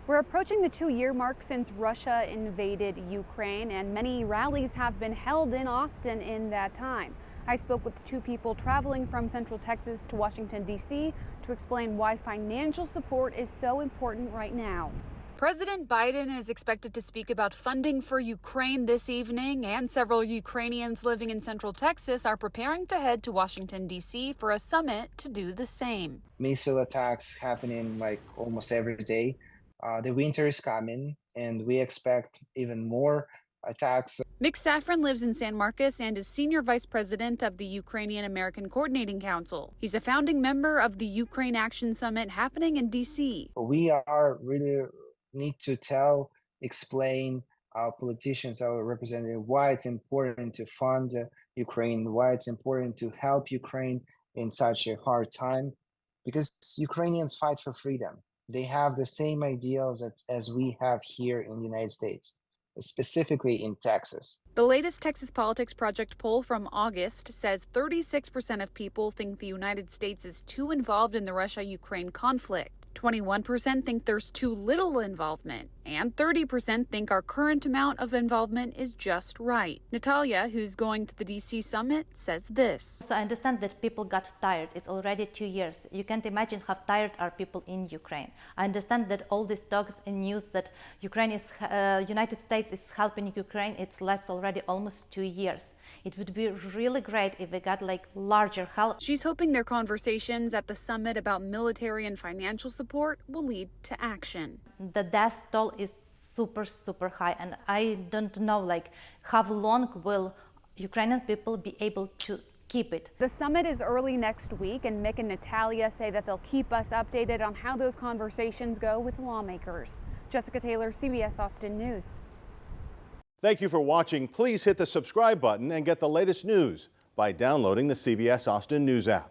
We're approaching the 2-year mark since Russia invaded Ukraine, and many rallies have been held in Austin in that time. I spoke with two people traveling from Central Texas to Washington, D.C. to explain why financial support is so important right now. President Biden is expected to speak about funding for Ukraine this evening, and several Ukrainians living in Central Texas are preparing to head to Washington, D.C. for a summit to do the same. Missile attacks happening like almost every day. The winter is coming, and we expect even more attacks. Mick Safran lives in San Marcos and is senior vice president of the Ukrainian American Coordinating Council. He's a founding member of the Ukraine Action Summit happening in D.C. We really need to explain our politicians, our representatives, why it's important to fund Ukraine, why it's important to help Ukraine in such a hard time, because Ukrainians fight for freedom. They have the same ideals as we have here in the United States, specifically in Texas. The latest Texas Politics Project poll from August says 36% of people think the United States is too involved in the Russia-Ukraine conflict. 21% think there's too little involvement, and 30% think our current amount of involvement is just right. Natalia, who's going to the D.C. summit, says this. So I understand that people got tired. It's already 2 years. You can't imagine how tired are people in Ukraine. I understand that all these talks and news that United States is helping Ukraine, it's lasts already almost 2 years. It would be really great if we got larger help. She's hoping their conversations at the summit about military and financial support will lead to action. The death toll is super high, and I don't know how long will Ukrainian people be able to keep it. The summit is early next week, and Mick and Natalia say that they'll keep us updated on how those conversations go with lawmakers. Jessica Taylor, CBS Austin News. Thank you for watching. Please hit the subscribe button and get the latest news by downloading the CBS Austin News app.